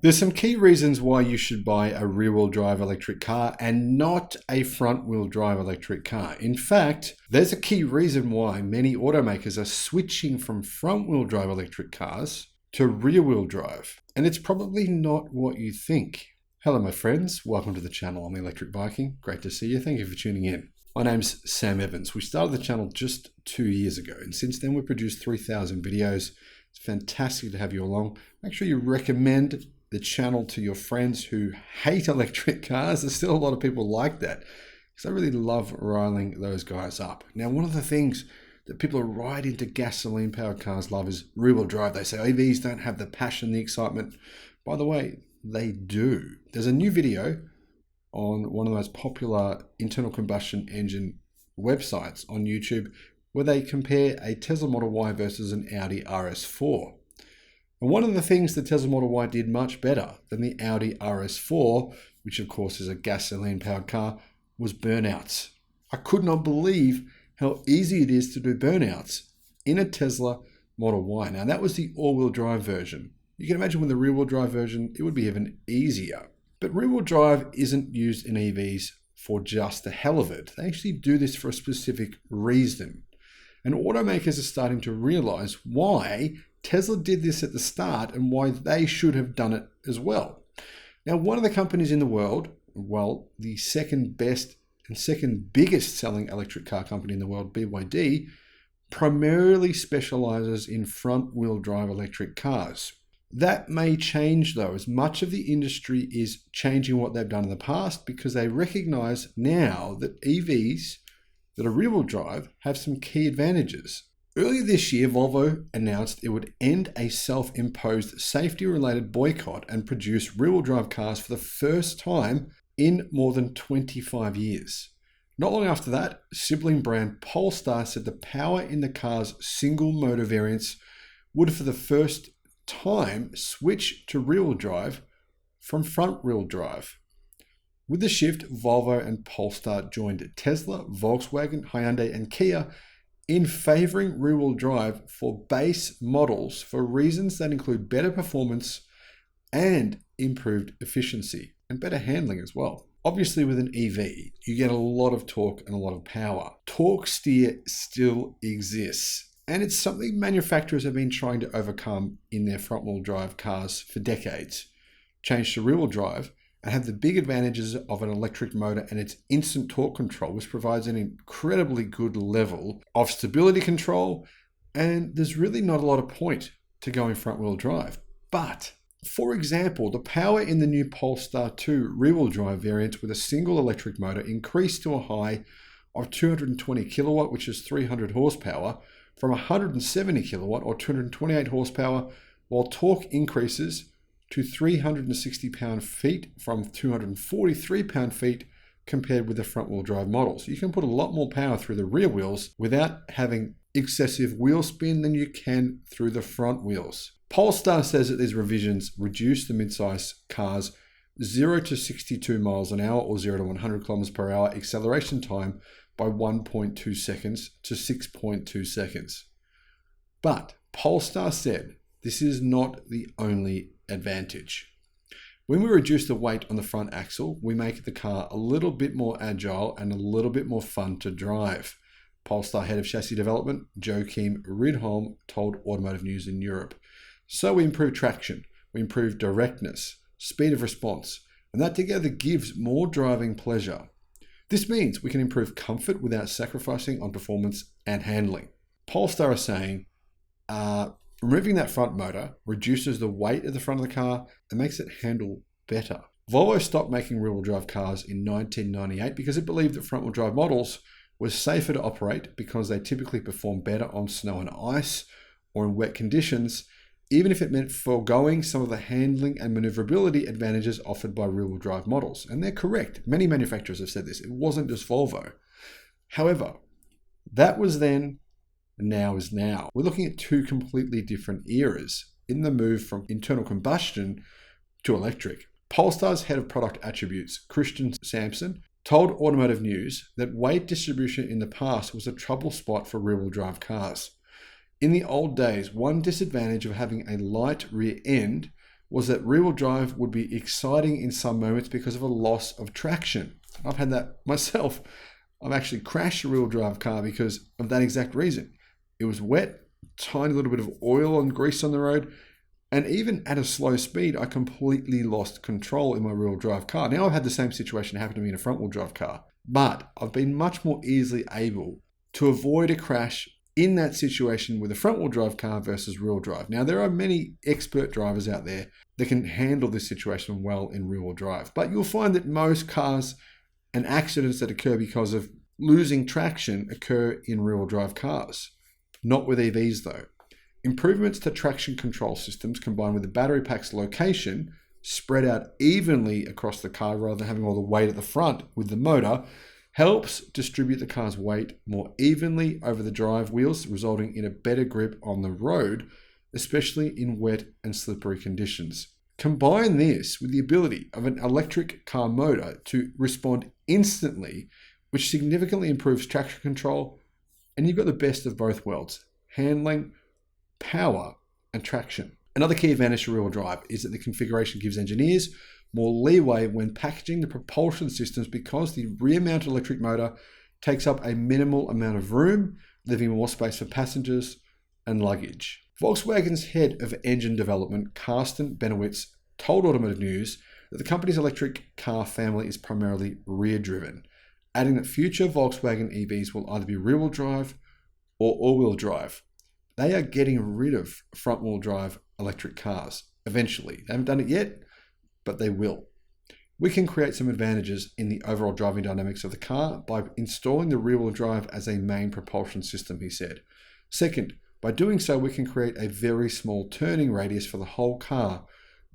There's some key reasons why you should buy a rear-wheel drive electric car and not a front-wheel drive electric car. In fact, there's a key reason why many automakers are switching from front-wheel drive electric cars to rear-wheel drive. And it's probably not what you think. Hello, my friends. Welcome to the channel. I'm Electric Viking. Great to see you. Thank you for tuning in. My name's Sam Evans. We started the channel just 2 years ago, and since then we've produced 3,000 videos. It's fantastic to have you along. Make sure you recommend the channel to your friends who hate electric cars. There's still a lot of people like that because I really love riling those guys up. Now, one of the things that people who are right into gasoline powered cars love is rear-wheel drive. They say EVs don't have the passion, the excitement. By the way, they do. There's a new video on one of the most popular internal combustion engine websites on YouTube where they compare a Tesla Model Y versus an Audi RS4. And one of the things the Tesla Model Y did much better than the Audi RS4, which of course is a gasoline-powered car, was burnouts. I could not believe how easy it is to do burnouts in a Tesla Model Y. Now that was the all-wheel drive version. You can imagine with the rear-wheel drive version, it would be even easier. But rear-wheel drive isn't used in EVs for just the hell of it. They actually do this for a specific reason. And automakers are starting to realize why Tesla did this at the start and why they should have done it as well. Now, one of the companies in the world, well, the second best and second biggest selling electric car company in the world, BYD, primarily specializes in front-wheel drive electric cars. That may change though, as much of the industry is changing what they've done in the past because they recognize now that EVs that are rear-wheel drive have some key advantages. Earlier this year, Volvo announced it would end a self-imposed safety-related boycott and produce rear-wheel drive cars for the first time in more than 25 years. Not long after that, sibling brand Polestar said the power in the car's single motor variants would for the first time switch to rear-wheel drive from front-wheel drive. With the shift, Volvo and Polestar joined Tesla, Volkswagen, Hyundai, and Kia in favoring rear-wheel drive for base models for reasons that include better performance and improved efficiency and better handling as well. Obviously, with an EV, you get a lot of torque and a lot of power. Torque steer still exists, and it's something manufacturers have been trying to overcome in their front-wheel drive cars for decades. Change to rear-wheel drive and have the big advantages of an electric motor and its instant torque control, which provides an incredibly good level of stability control, and there's really not a lot of point to going front-wheel drive. But, for example, the power in the new Polestar 2 rear-wheel drive variant with a single electric motor increased to a high of 220 kilowatt, which is 300 horsepower, from 170 kilowatt or 228 horsepower, while torque increases to 360 pound-feet from 243 pound-feet compared with the front-wheel drive model. So you can put a lot more power through the rear wheels without having excessive wheel spin than you can through the front wheels. Polestar says that these revisions reduce the midsize car's 0 to 62 miles an hour or 0 to 100 kilometers per hour acceleration time by 1.2 seconds to 6.2 seconds. But Polestar said this is not the only advantage. When we reduce the weight on the front axle, we make the car a little bit more agile and a little bit more fun to drive. Polestar head of chassis development, Joachim Ridholm, told Automotive News in Europe. So we improve traction, we improve directness, speed of response, and that together gives more driving pleasure. This means we can improve comfort without sacrificing on performance and handling. Polestar is saying, removing that front motor reduces the weight of the front of the car and makes it handle better. Volvo stopped making rear-wheel drive cars in 1998 because it believed that front-wheel drive models were safer to operate because they typically perform better on snow and ice or in wet conditions, even if it meant foregoing some of the handling and maneuverability advantages offered by rear-wheel drive models. And they're correct. Many manufacturers have said this. It wasn't just Volvo. However, that was then, now is now. We're looking at two completely different eras in the move from internal combustion to electric. Polestar's head of product attributes, Christian Sampson, told Automotive News that weight distribution in the past was a trouble spot for rear-wheel drive cars. In the old days, one disadvantage of having a light rear end was that rear-wheel drive would be exciting in some moments because of a loss of traction. I've had that myself. I've actually crashed a rear-wheel drive car because of that exact reason. It was wet, tiny little bit of oil and grease on the road, and even at a slow speed, I completely lost control in my rear-wheel drive car. Now I've had the same situation happen to me in a front-wheel drive car, but I've been much more easily able to avoid a crash in that situation with a front-wheel drive car versus rear-wheel drive. Now, there are many expert drivers out there that can handle this situation well in rear-wheel drive, but you'll find that most cars and accidents that occur because of losing traction occur in rear-wheel drive cars. Not with EVs though. Improvements to traction control systems combined with the battery pack's location spread out evenly across the car rather than having all the weight at the front with the motor helps distribute the car's weight more evenly over the drive wheels, resulting in a better grip on the road, especially in wet and slippery conditions. Combine this with the ability of an electric car motor to respond instantly, which significantly improves traction control, and you've got the best of both worlds: handling, power, and traction. Another key advantage to rear-wheel drive is that the configuration gives engineers more leeway when packaging the propulsion systems because the rear-mounted electric motor takes up a minimal amount of room, leaving more space for passengers and luggage. Volkswagen's head of engine development, Carsten Benowitz, told Automotive News that the company's electric car family is primarily rear-driven, adding that future Volkswagen EVs will either be rear-wheel drive or all-wheel drive. They are getting rid of front-wheel drive electric cars eventually. They haven't done it yet, but they will. We can create some advantages in the overall driving dynamics of the car by installing the rear-wheel drive as a main propulsion system, he said. Second, by doing so, we can create a very small turning radius for the whole car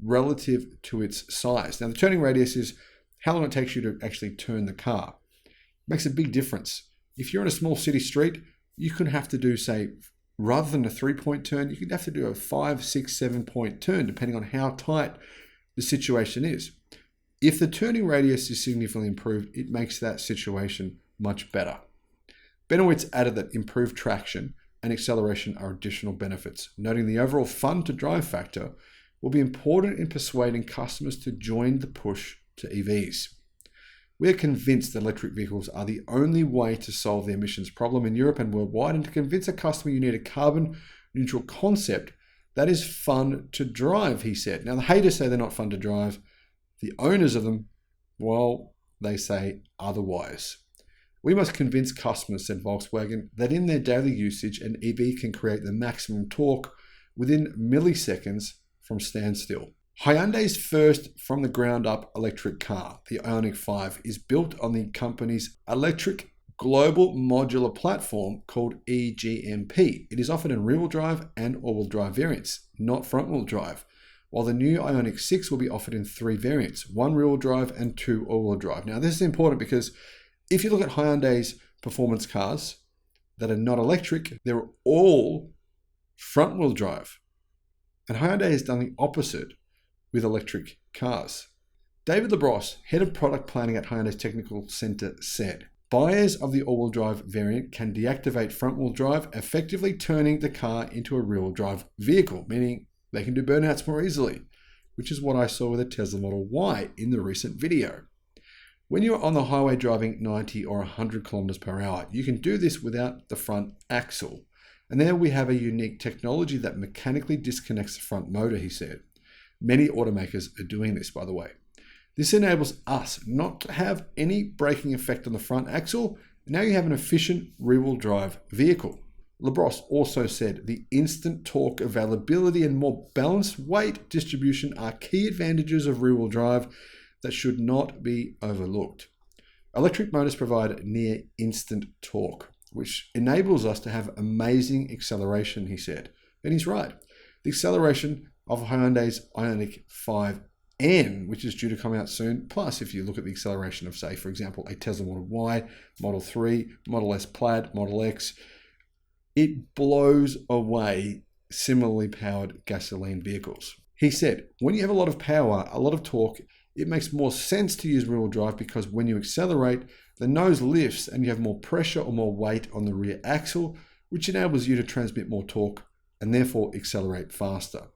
relative to its size. Now, the turning radius is how long it takes you to actually turn the car. It makes a big difference. If you're in a small city street, you could have to do, say, rather than a 3-point turn, you could have to do a 5, 6, 7-point turn, depending on how tight the situation is. If the turning radius is significantly improved, it makes that situation much better. Benowitz added that improved traction and acceleration are additional benefits, noting the overall fun to drive factor will be important in persuading customers to join the push to EVs. We are convinced that electric vehicles are the only way to solve the emissions problem in Europe and worldwide, and to convince a customer you need a carbon neutral concept that is fun to drive, he said. Now, the haters say they're not fun to drive. The owners of them, well, they say otherwise. We must convince customers, said Volkswagen, that in their daily usage, an EV can create the maximum torque within milliseconds from standstill. Hyundai's first from-the-ground-up electric car, the Ioniq 5, is built on the company's electric global modular platform called EGMP. It is offered in rear-wheel drive and all-wheel drive variants, not front-wheel drive, while the new Ioniq 6 will be offered in 3 variants, 1 rear-wheel drive and 2 all-wheel drive. Now, this is important because if you look at Hyundai's performance cars that are not electric, they're all front-wheel drive. And Hyundai has done the opposite with electric cars. David Labrosse, head of product planning at Hyundai's Technical Center, said, buyers of the all-wheel drive variant can deactivate front-wheel drive, effectively turning the car into a rear-wheel drive vehicle, meaning they can do burnouts more easily, which is what I saw with a Tesla Model Y in the recent video. When you're on the highway driving 90 or 100 kilometers per hour, you can do this without the front axle. And there we have a unique technology that mechanically disconnects the front motor, he said. Many automakers are doing this, by the way. This enables us not to have any braking effect on the front axle, and now you have an efficient rear-wheel drive vehicle. Labrosse also said the instant torque availability and more balanced weight distribution are key advantages of rear-wheel drive that should not be overlooked. Electric motors provide near instant torque, which enables us to have amazing acceleration, he said. And he's right. The acceleration of Hyundai's Ioniq 5N, which is due to come out soon, plus if you look at the acceleration of, say, for example, a Tesla Model Y, Model 3, Model S Plaid, Model X, it blows away similarly powered gasoline vehicles. He said, when you have a lot of power, a lot of torque, it makes more sense to use rear-wheel drive because when you accelerate, the nose lifts and you have more pressure or more weight on the rear axle, which enables you to transmit more torque and therefore accelerate faster.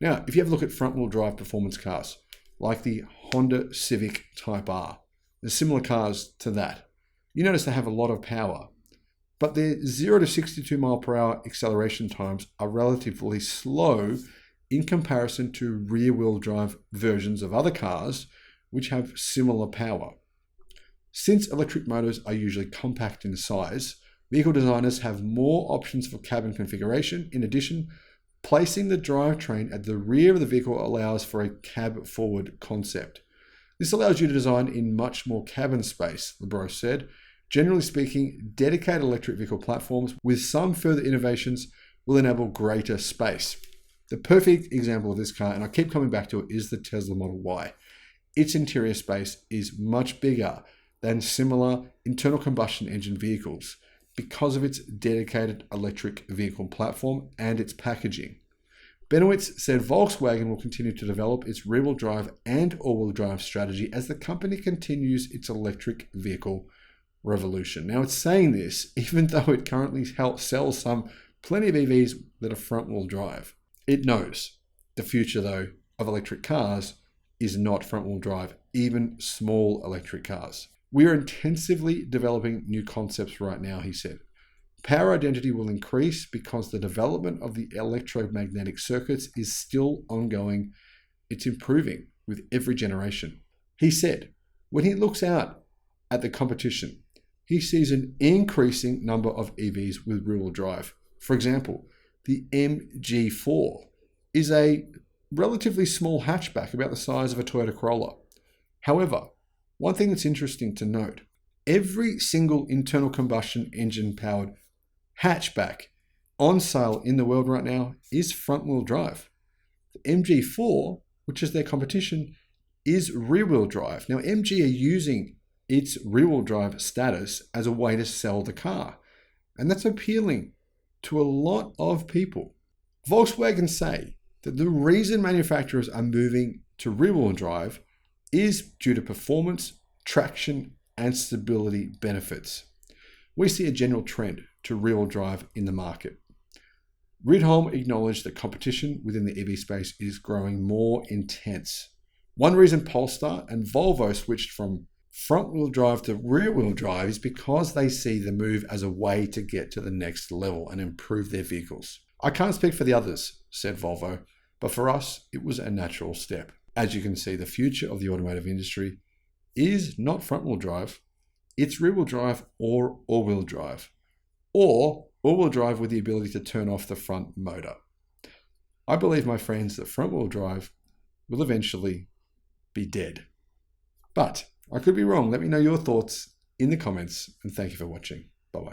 Now, if you have a look at front-wheel drive performance cars, like the Honda Civic Type R, the similar cars to that, you notice they have a lot of power, but their 0 to 62 mile per hour acceleration times are relatively slow in comparison to rear-wheel drive versions of other cars which have similar power. Since electric motors are usually compact in size, vehicle designers have more options for cabin configuration. In addition, placing the drivetrain at the rear of the vehicle allows for a cab-forward concept. This allows you to design in much more cabin space, LeBros said. Generally speaking, dedicated electric vehicle platforms with some further innovations will enable greater space. The perfect example of this car, and I keep coming back to it, is the Tesla Model Y. Its interior space is much bigger than similar internal combustion engine vehicles because of its dedicated electric vehicle platform and its packaging. Benowitz said Volkswagen will continue to develop its rear-wheel drive and all-wheel drive strategy as the company continues its electric vehicle revolution. Now, it's saying this even though it currently sells plenty of EVs that are front-wheel drive. It knows the future, though, of electric cars is not front-wheel drive, even small electric cars. We are intensively developing new concepts right now, he said. Power identity will increase because the development of the electromagnetic circuits is still ongoing. It's improving with every generation. He said, when he looks out at the competition, he sees an increasing number of EVs with rear-wheel drive. For example, the MG4 is a relatively small hatchback about the size of a Toyota Corolla. However, one thing that's interesting to note, every single internal combustion engine powered hatchback on sale in the world right now is front-wheel drive. The MG4, which is their competition, is rear-wheel drive. Now, MG are using its rear-wheel drive status as a way to sell the car, and that's appealing to a lot of people. Volkswagen say that the reason manufacturers are moving to rear-wheel drive is due to performance, traction, and stability benefits. We see a general trend to rear-wheel drive in the market. Ridholm acknowledged that competition within the EV space is growing more intense. One reason Polestar and Volvo switched from front-wheel drive to rear-wheel drive is because they see the move as a way to get to the next level and improve their vehicles. I can't speak for the others, said Volvo, but for us, it was a natural step. As you can see, the future of the automotive industry is not front-wheel drive, it's rear-wheel drive or all-wheel drive, or all-wheel drive with the ability to turn off the front motor. I believe, my friends, that front-wheel drive will eventually be dead. But I could be wrong. Let me know your thoughts in the comments, and thank you for watching. Bye-bye.